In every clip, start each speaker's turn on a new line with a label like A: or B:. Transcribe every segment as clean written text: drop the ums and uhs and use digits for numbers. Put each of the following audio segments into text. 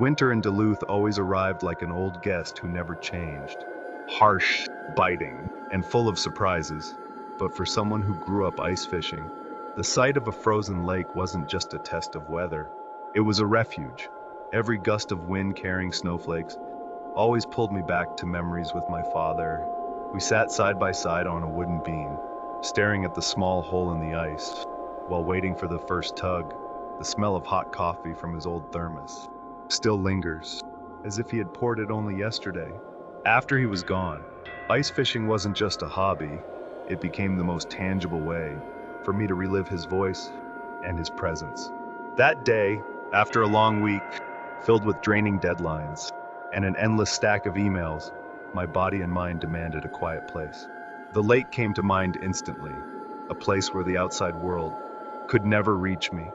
A: winter in Duluth always arrived like an old guest who never changed. Harsh, biting, and full of surprises. But for someone who grew up ice fishing, the sight of a frozen lake wasn't just a test of weather. It was a refuge. Every gust of wind carrying snowflakes always pulled me back to memories with my father. We sat side by side on a wooden beam, staring at the small hole in the ice, while waiting for the first tug. The smell of hot coffee from his old thermos still lingers, as if he had poured it only yesterday. After he was gone, ice fishing wasn't just a hobby, it became the most tangible way for me to relive his voice and his presence. That day, after a long week, filled with draining deadlines and an endless stack of emails, my body and mind demanded a quiet place. The lake came to mind instantly, a place where the outside world could never reach me,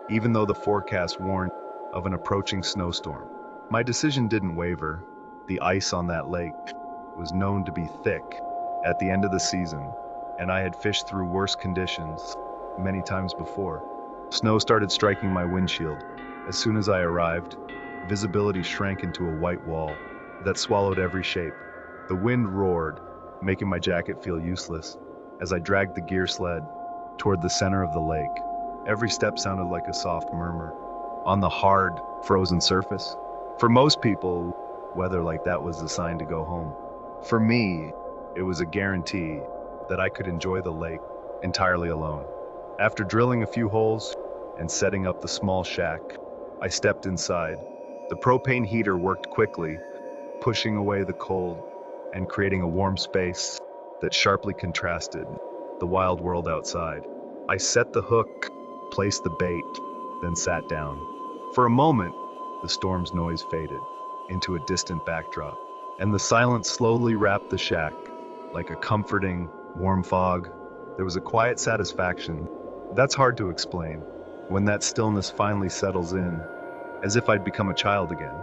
A: even though the forecast warned of an approaching snowstorm. My decision didn't waver. The ice on that lake was known to be thick at the end of the season, and I had fished through worse conditions many times before. Snow started striking my windshield. As soon as I arrived, visibility shrank into a white wall that swallowed every shape. The wind roared, making my jacket feel useless as I dragged the gear sled toward the center of the lake. Every step sounded like a soft murmur on the hard, frozen surface. For most people, weather like that was the sign to go home. For me, it was a guarantee that I could enjoy the lake entirely alone. After drilling a few holes and setting up the small shack, I stepped inside. The propane heater worked quickly, pushing away the cold and creating a warm space that sharply contrasted the wild world outside. I set the hook, placed the bait, then sat down. For a moment, the storm's noise faded into a distant backdrop, and the silence slowly wrapped the shack like a comforting, warm fog. There was a quiet satisfaction that's hard to explain when that stillness finally settles in, as if I'd become a child again,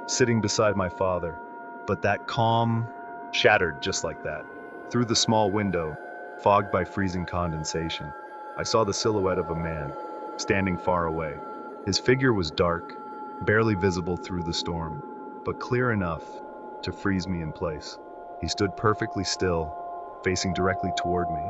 A: sitting beside my father. But that calm shattered just like that. Through the small window, fogged by freezing condensation, I saw the silhouette of a man standing far away. His figure was dark, barely visible through the storm, but clear enough to freeze me in place. He stood perfectly still, facing directly toward me,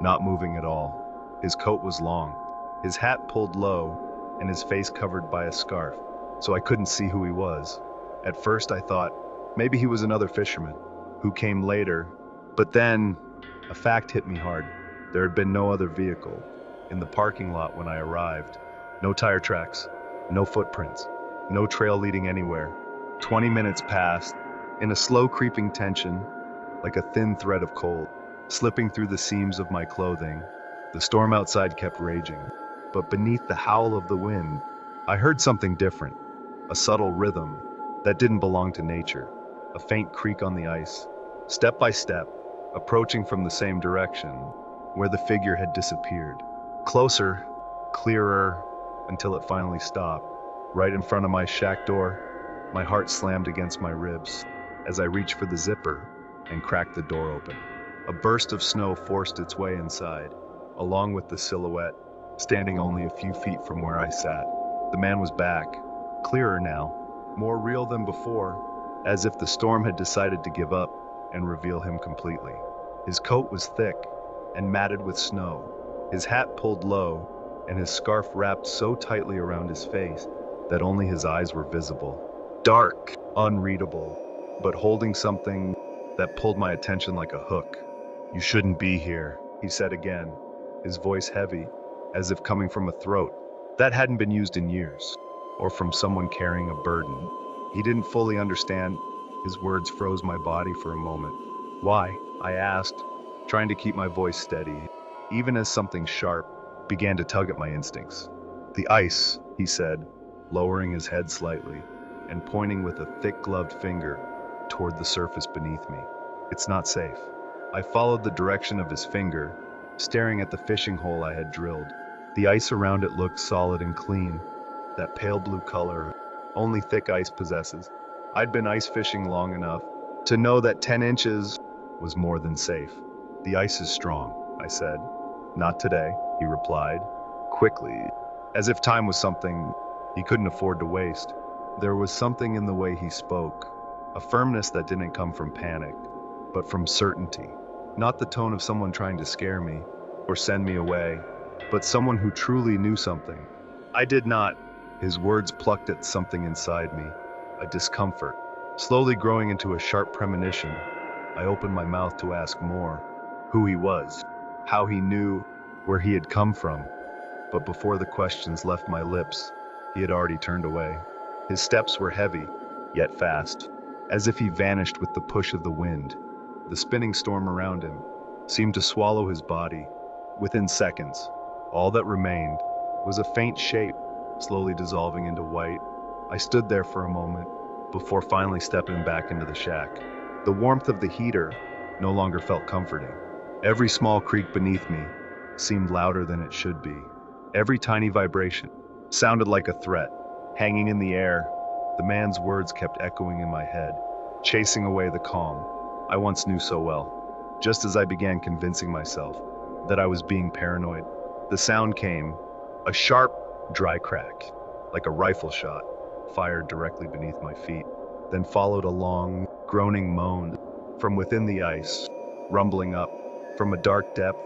A: not moving at all. His coat was long, his hat pulled low, and his face covered by a scarf, so I couldn't see who he was. At first I thought maybe he was another fisherman who came later, but then a fact hit me hard. There had been no other vehicle in the parking lot when I arrived. No tire tracks, no footprints, no trail leading anywhere. 20 minutes passed in a slow creeping tension, like a thin thread of cold, slipping through the seams of my clothing. The storm outside kept raging, but beneath the howl of the wind, I heard something different, a subtle rhythm that didn't belong to nature, a faint creak on the ice, step by step, approaching from the same direction, where the figure had disappeared. Closer, clearer, until it finally stopped, right in front of my shack door. My heart slammed against my ribs as I reached for the zipper and cracked the door open. A burst of snow forced its way inside, along with the silhouette, standing only a few feet from where I sat. The man was back, clearer now, more real than before, as if the storm had decided to give up and reveal him completely. His coat was thick and matted with snow, his hat pulled low, and his scarf wrapped so tightly around his face that only his eyes were visible. Dark, unreadable, but holding something that pulled my attention like a hook. "You shouldn't be here," he said again, his voice heavy, as if coming from a throat that hadn't been used in years, or from someone carrying a burden. He didn't fully understand. His words froze my body for a moment. "Why?" I asked, trying to keep my voice steady, even as something sharp began to tug at my instincts. "The ice," he said, lowering his head slightly and pointing with a thick-gloved finger toward the surface beneath me. "It's not safe." I followed the direction of his finger, staring at the fishing hole I had drilled. The ice around it looked solid and clean, that pale blue color only thick ice possesses. I'd been ice fishing long enough to know that 10 inches was more than safe. "The ice is strong," I said. "Not today," he replied, quickly, as if time was something he couldn't afford to waste. There was something in the way he spoke, a firmness that didn't come from panic, but from certainty. Not the tone of someone trying to scare me or send me away, but someone who truly knew something. I did not. His words plucked at something inside me, a discomfort, slowly growing into a sharp premonition. I opened my mouth to ask more, who he was, how he knew, where he had come from. But before the questions left my lips, he had already turned away. His steps were heavy, yet fast, as if he vanished with the push of the wind. The spinning storm around him seemed to swallow his body. Within seconds, all that remained was a faint shape, slowly dissolving into white. I stood there for a moment, before finally stepping back into the shack. The warmth of the heater no longer felt comforting. Every small creak beneath me seemed louder than it should be. Every tiny vibration sounded like a threat. Hanging in the air, the man's words kept echoing in my head, chasing away the calm I once knew so well. Just as I began convincing myself that I was being paranoid, the sound came, a sharp, dry crack, like a rifle shot, fired directly beneath my feet. Then followed a long, groaning moan from within the ice, rumbling up from a dark depth.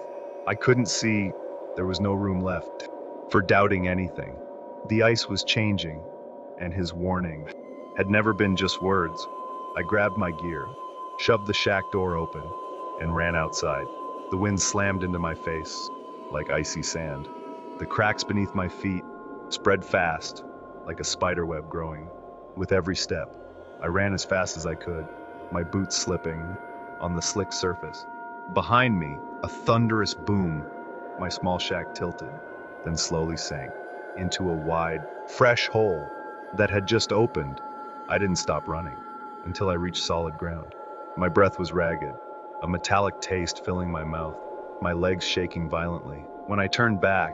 A: I couldn't see. There was no room left for doubting anything. The ice was changing, and his warning had never been just words. I grabbed my gear, shoved the shack door open, and ran outside. The wind slammed into my face like icy sand. The cracks beneath my feet spread fast, like a spider web growing. With every step, I ran as fast as I could, my boots slipping on the slick surface. Behind me, a thunderous boom. My small shack tilted, then slowly sank into a wide, fresh hole that had just opened. I didn't stop running until I reached solid ground. My breath was ragged, a metallic taste filling my mouth, my legs shaking violently. When I turned back,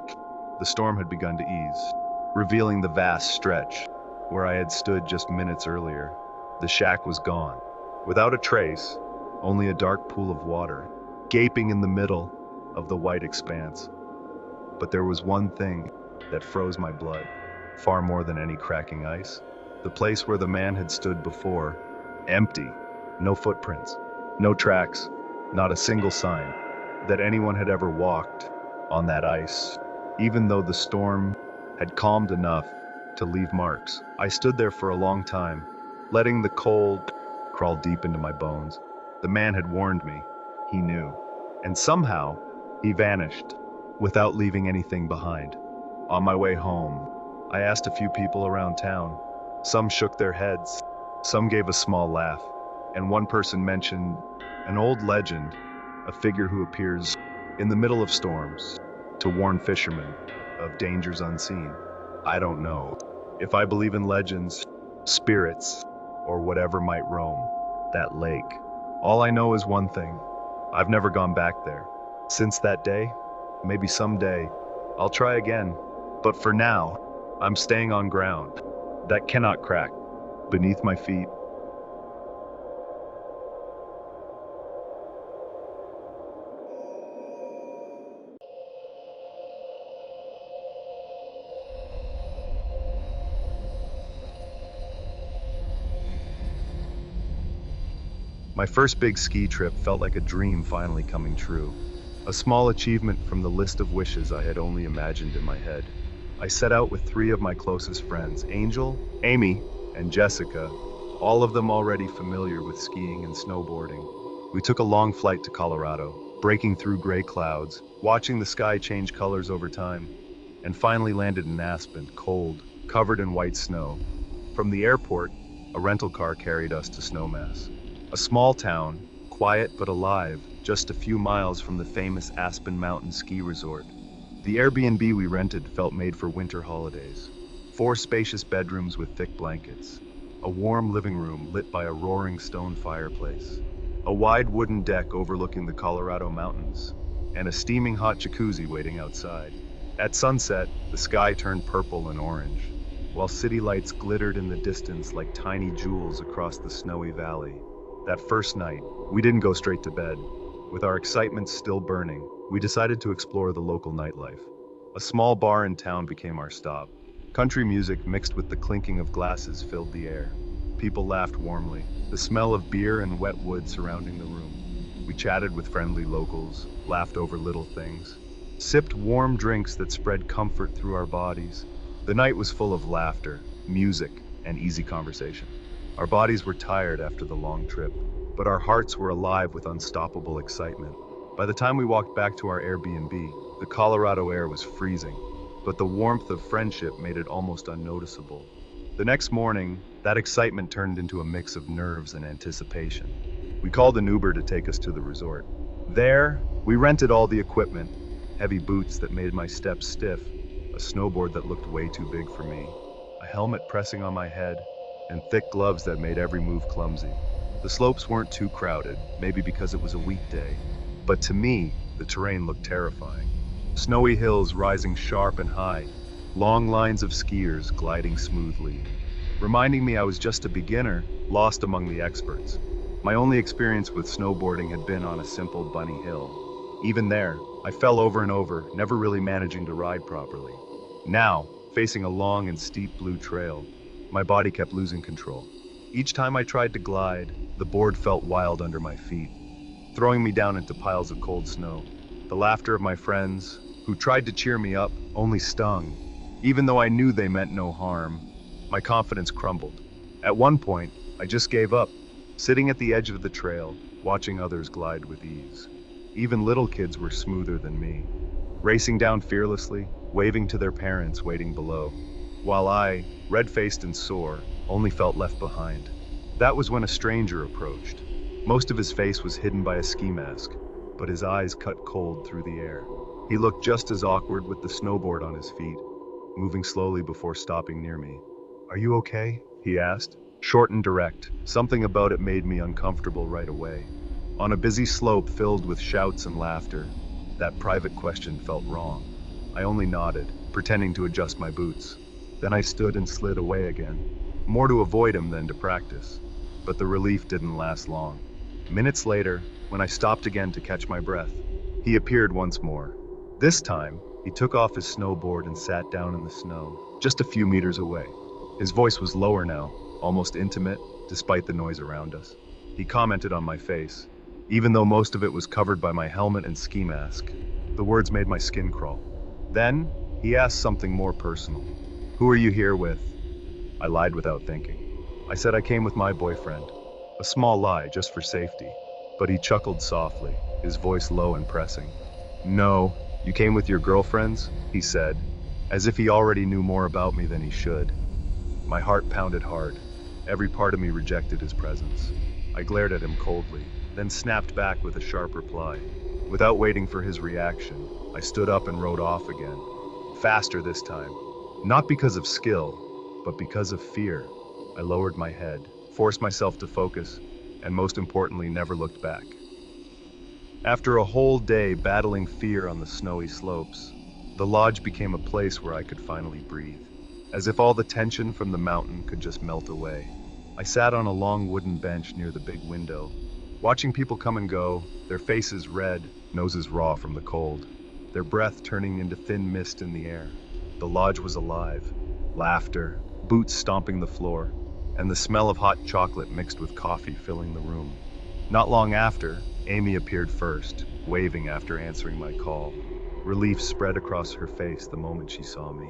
A: the storm had begun to ease, revealing the vast stretch where I had stood just minutes earlier. The shack was gone, without a trace, only a dark pool of water, gaping in the middle of the white expanse. But there was one thing that froze my blood, far more than any cracking ice. The place where the man had stood before, empty, no footprints, no tracks, not a single sign that anyone had ever walked on that ice, even though the storm had calmed enough to leave marks. I stood there for a long time, letting the cold crawl deep into my bones. The man had warned me, he knew, and somehow he vanished without leaving anything behind. On my way home, I asked a few people around town. Some shook their heads, some gave a small laugh, and one person mentioned an old legend, a figure who appears in the middle of storms to warn fishermen of dangers unseen. I don't know if I believe in legends, spirits, or whatever might roam that lake. All I know is one thing: I've never gone back there. Since that day, maybe someday, I'll try again. But for now, I'm staying on ground that cannot crack beneath my feet. My first big ski trip felt like a dream finally coming true. A small achievement from the list of wishes I had only imagined in my head. I set out with three of my closest friends, Angel, Amy, and Jessica, all of them already familiar with skiing and snowboarding. We took a long flight to Colorado, breaking through gray clouds, watching the sky change colors over time, and finally landed in Aspen, cold, covered in white snow. From the airport, a rental car carried us to Snowmass, a small town, quiet but alive, just a few miles from the famous Aspen Mountain ski resort. The Airbnb we rented felt made for winter holidays. 4 spacious bedrooms with thick blankets, a warm living room lit by a roaring stone fireplace, a wide wooden deck overlooking the Colorado mountains, and a steaming hot jacuzzi waiting outside. At sunset, the sky turned purple and orange, while city lights glittered in the distance like tiny jewels across the snowy valley. That first night, we didn't go straight to bed. With our excitement still burning, we decided to explore the local nightlife. A small bar in town became our stop, Country music mixed with the clinking of glasses filled the air. People laughed warmly, the smell of beer and wet wood surrounding the room. We chatted with friendly locals, laughed over little things, sipped warm drinks that spread comfort through our bodies. The night was full of laughter, music, and easy conversation. Our bodies were tired after the long trip, but our hearts were alive with unstoppable excitement. By the time we walked back to our Airbnb, the Colorado air was freezing, but the warmth of friendship made it almost unnoticeable. The next morning, that excitement turned into a mix of nerves and anticipation. We called an Uber to take us to the resort. There, we rented all the equipment, heavy boots that made my steps stiff, a snowboard that looked way too big for me, a helmet pressing on my head, and thick gloves that made every move clumsy. The slopes weren't too crowded, maybe because it was a weekday, but to me, the terrain looked terrifying. Snowy hills rising sharp and high, long lines of skiers gliding smoothly, reminding me I was just a beginner, lost among the experts. My only experience with snowboarding had been on a simple bunny hill. Even there, I fell over and over, never really managing to ride properly. Now, facing a long and steep blue trail, my body kept losing control. Each time I tried to glide, the board felt wild under my feet, throwing me down into piles of cold snow. The laughter of my friends, who tried to cheer me up, only stung. Even though I knew they meant no harm, my confidence crumbled. At one point, I just gave up, sitting at the edge of the trail, watching others glide with ease. Even little kids were smoother than me, racing down fearlessly, waving to their parents waiting below, while I, red-faced and sore, only felt left behind. That was when a stranger approached. Most of his face was hidden by a ski mask, but his eyes cut cold through the air. He looked just as awkward with the snowboard on his feet, moving slowly before stopping near me. "Are you okay?" he asked. Short and direct, something about it made me uncomfortable right away. On a busy slope filled with shouts and laughter, that private question felt wrong. I only nodded, pretending to adjust my boots. Then I stood and slid away again, more to avoid him than to practice. But the relief didn't last long. Minutes later, when I stopped again to catch my breath, he appeared once more. This time, he took off his snowboard and sat down in the snow, just a few meters away. His voice was lower now, almost intimate, despite the noise around us. He commented on my face, even though most of it was covered by my helmet and ski mask. The words made my skin crawl. Then, he asked something more personal. "Who are you here with?" I lied without thinking. I said I came with my boyfriend. A small lie, just for safety. But he chuckled softly, his voice low and pressing. "No, you came with your girlfriends?" he said, as if he already knew more about me than he should. My heart pounded hard. Every part of me rejected his presence. I glared at him coldly, then snapped back with a sharp reply. Without waiting for his reaction, I stood up and rode off again. Faster this time. Not because of skill, but because of fear. I lowered my head, forced myself to focus, and most importantly, never looked back. After a whole day battling fear on the snowy slopes, the lodge became a place where I could finally breathe, as if all the tension from the mountain could just melt away. I sat on a long wooden bench near the big window, watching people come and go, their faces red, noses raw from the cold, their breath turning into thin mist in the air. The lodge was alive. Laughter, boots stomping the floor, and the smell of hot chocolate mixed with coffee filling the room. Not long after, Amy appeared first, waving after answering my call. Relief spread across her face the moment she saw me.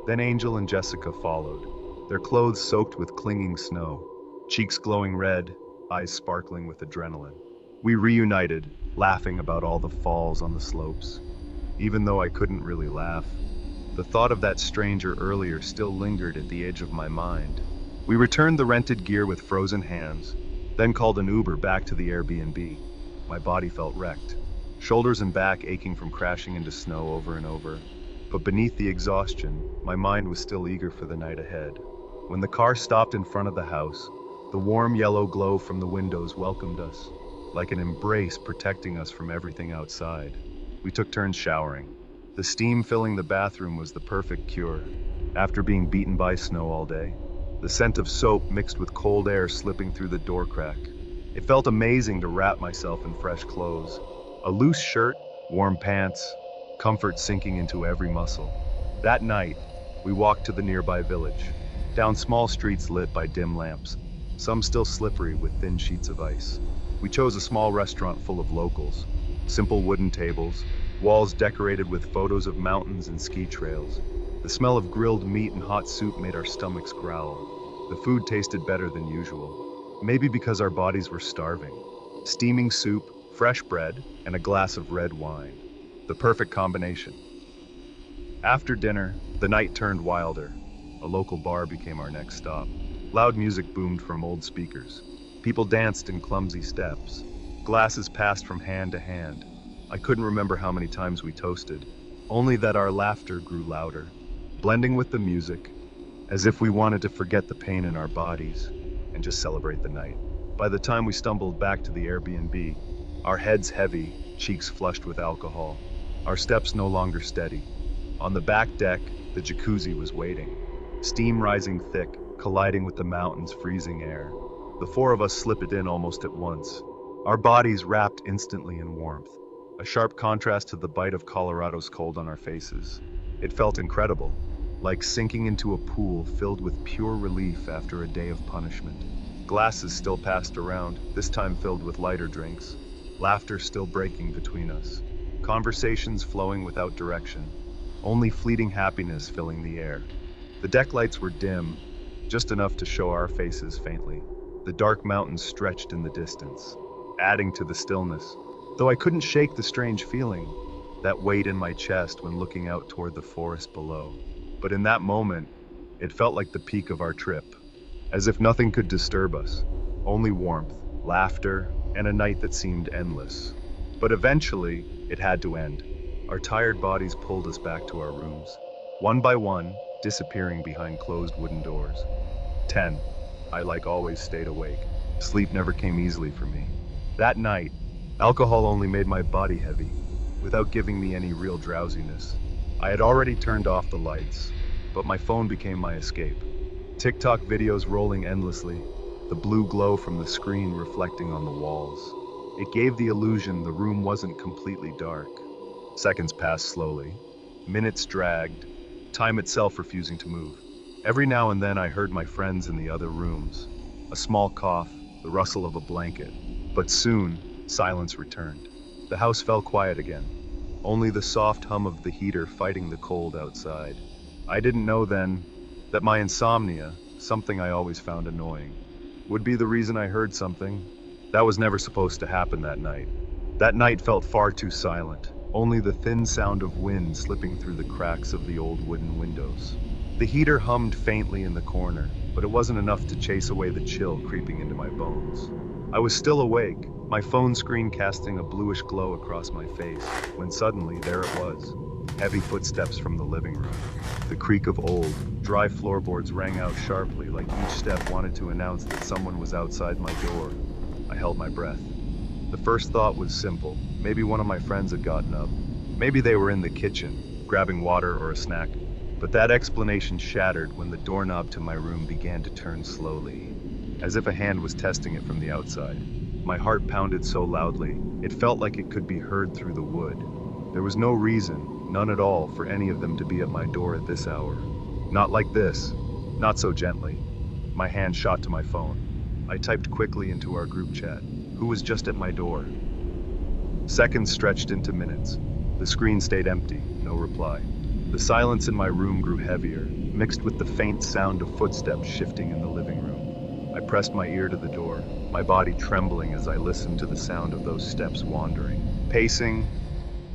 A: Then Angel and Jessica followed, their clothes soaked with clinging snow, cheeks glowing red, eyes sparkling with adrenaline. We reunited, laughing about all the falls on the slopes. Even though I couldn't really laugh, the thought of that stranger earlier still lingered at the edge of my mind. We returned the rented gear with frozen hands, then called an Uber back to the Airbnb. My body felt wrecked, shoulders and back aching from crashing into snow over and over. But beneath the exhaustion, my mind was still eager for the night ahead. When the car stopped in front of the house, the warm yellow glow from the windows welcomed us, like an embrace protecting us from everything outside. We took turns showering. The steam filling the bathroom was the perfect cure. After being beaten by snow all day, the scent of soap mixed with cold air slipping through the door crack. It felt amazing to wrap myself in fresh clothes. A loose shirt, warm pants, comfort sinking into every muscle. That night, We walked to the nearby village, down small streets lit by dim lamps, some still slippery with thin sheets of ice. We chose a small restaurant full of locals, simple wooden tables, walls decorated with photos of mountains and ski trails. The smell of grilled meat and hot soup made our stomachs growl. The food tasted better than usual, maybe because our bodies were starving. Steaming soup, fresh bread, and a glass of red wine. The perfect combination. After dinner, the night turned wilder. A local bar became our next stop. Loud music boomed from old speakers. People danced in clumsy steps. Glasses passed from hand to hand. I couldn't remember how many times we toasted, only that our laughter grew louder, blending with the music, as if we wanted to forget the pain in our bodies and just celebrate the night. By the time we stumbled back to the Airbnb, our heads heavy, cheeks flushed with alcohol, our steps no longer steady. On the back deck, the jacuzzi was waiting, steam rising thick, colliding with the mountain's freezing air. The four of us slipped in almost at once, our bodies wrapped instantly in warmth, a sharp contrast to the bite of Colorado's cold on our faces. It felt incredible, like sinking into a pool filled with pure relief after a day of punishment. Glasses still passed around, this time filled with lighter drinks, laughter still breaking between us, conversations flowing without direction, only fleeting happiness filling the air. The deck lights were dim, just enough to show our faces faintly. The dark mountains stretched in the distance, adding to the stillness, though I couldn't shake the strange feeling, that weight in my chest when looking out toward the forest below. But in that moment, it felt like the peak of our trip, as if nothing could disturb us, only warmth, laughter, and a night that seemed endless. But eventually, it had to end. Our tired bodies pulled us back to our rooms, one by one, disappearing behind closed wooden doors. 10. I, like always, stayed awake. Sleep never came easily for me. That night, alcohol only made my body heavy, without giving me any real drowsiness. I had already turned off the lights, but my phone became my escape. TikTok videos rolling endlessly, the blue glow from the screen reflecting on the walls. It gave the illusion the room wasn't completely dark. Seconds passed slowly. Minutes dragged, time itself refusing to move. Every now and then I heard my friends in the other rooms, a small cough, the rustle of a blanket. But soon, silence returned. The house fell quiet again, only the soft hum of the heater fighting the cold outside. I didn't know then that my insomnia, something I always found annoying, would be the reason I heard something. That was never supposed to happen that night. That night felt far too silent, only the thin sound of wind slipping through the cracks of the old wooden windows. The heater hummed faintly in the corner, but it wasn't enough to chase away the chill creeping into my bones. I was still awake, my phone screen casting a bluish glow across my face, when suddenly there it was. Heavy footsteps from the living room. The creak of old, dry floorboards rang out sharply, like each step wanted to announce that someone was outside my door. I held my breath. The first thought was simple. Maybe one of my friends had gotten up. Maybe they were in the kitchen, grabbing water or a snack. But that explanation shattered when the doorknob to my room began to turn slowly, as if a hand was testing it from the outside. My heart pounded so loudly, it felt like it could be heard through the wood. There was no reason, none at all, for any of them to be at my door at this hour. Not like this, not so gently. My hand shot to my phone. I typed quickly into our group chat, who was just at my door. Seconds stretched into minutes. The screen stayed empty, no reply. The silence in my room grew heavier, mixed with the faint sound of footsteps shifting in the living room. I pressed my ear to the door, my body trembling as I listened to the sound of those steps wandering. Pacing,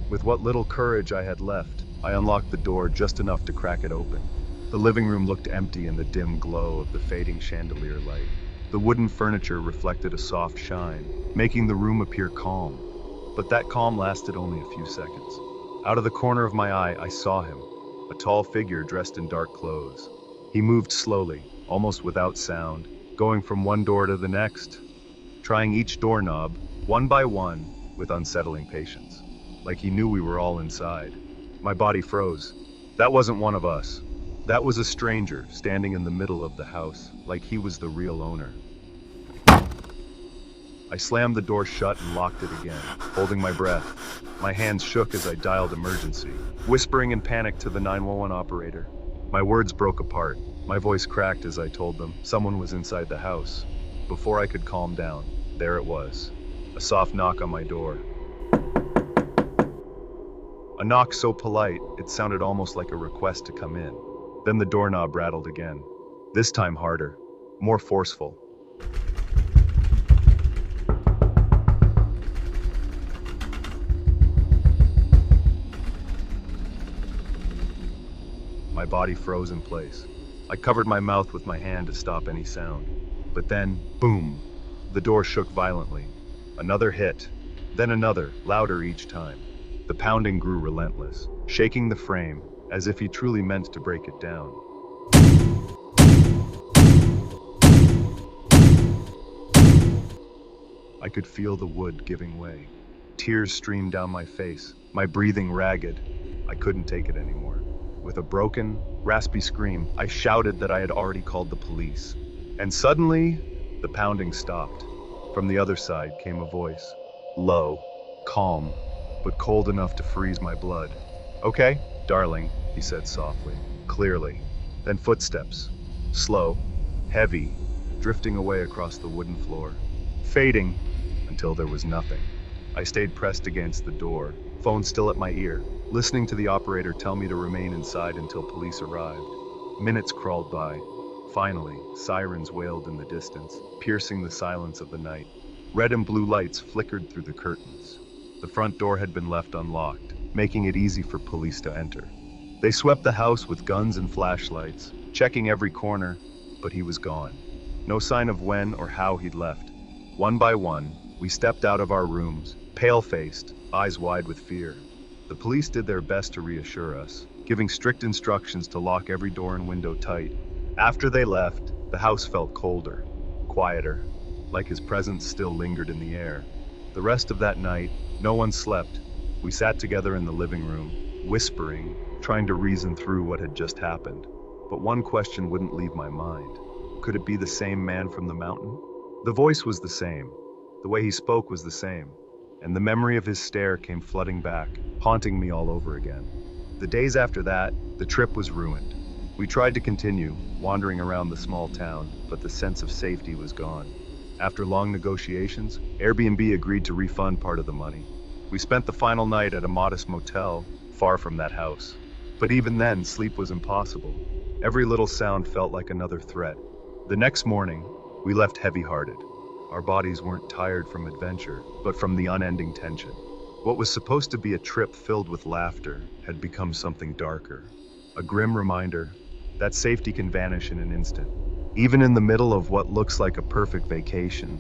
A: with what little courage I had left, I unlocked the door just enough to crack it open. The living room looked empty in the dim glow of the fading chandelier light. The wooden furniture reflected a soft shine, making the room appear calm. But that calm lasted only a few seconds. Out of the corner of my eye, I saw him, a tall figure dressed in dark clothes. He moved slowly, almost without sound, going from one door to the next, trying each doorknob, one by one, with unsettling patience, like he knew we were all inside. My body froze. That wasn't one of us. That was a stranger standing in the middle of the house, like he was the real owner. I slammed the door shut and locked it again, holding my breath. My hands shook as I dialed emergency, whispering in panic to the 911 operator. My words broke apart. My voice cracked as I told them someone was inside the house. Before I could calm down, there it was. A soft knock on my door. A knock so polite, it sounded almost like a request to come in. Then the doorknob rattled again. This time harder, more forceful. My body froze in place. I covered my mouth with my hand to stop any sound. But then, boom, the door shook violently. Another hit, then another, louder each time. The pounding grew relentless, shaking the frame, as if he truly meant to break it down. I could feel the wood giving way. Tears streamed down my face, my breathing ragged. I couldn't take it anymore. With a broken, raspy scream, I shouted that I had already called the police. And suddenly, the pounding stopped. From the other side came a voice. Low, calm, but cold enough to freeze my blood. "Okay, darling," he said softly, clearly. Then footsteps. Slow, heavy, drifting away across the wooden floor. Fading until there was nothing. I stayed pressed against the door, phone still at my ear, listening to the operator tell me to remain inside until police arrived. Minutes crawled by. Finally, sirens wailed in the distance, piercing the silence of the night. Red and blue lights flickered through the curtains. The front door had been left unlocked, making it easy for police to enter. They swept the house with guns and flashlights, checking every corner, but he was gone. No sign of when or how he'd left. One by one, we stepped out of our rooms, pale-faced, eyes wide with fear. The police did their best to reassure us, giving strict instructions to lock every door and window tight. After they left, the house felt colder, quieter, like his presence still lingered in the air. The rest of that night, no one slept. We sat together in the living room, whispering, trying to reason through what had just happened. But one question wouldn't leave my mind. Could it be the same man from the mountain? The voice was the same. The way he spoke was the same. And the memory of his stare came flooding back, haunting me all over again. The days after that, the trip was ruined. We tried to continue, wandering around the small town, but the sense of safety was gone. After long negotiations, Airbnb agreed to refund part of the money. We spent the final night at a modest motel, far from that house. But even then, sleep was impossible. Every little sound felt like another threat. The next morning, we left heavy-hearted. Our bodies weren't tired from adventure, but from the unending tension. What was supposed to be a trip filled with laughter had become something darker. A grim reminder that safety can vanish in an instant. Even in the middle of what looks like a perfect vacation,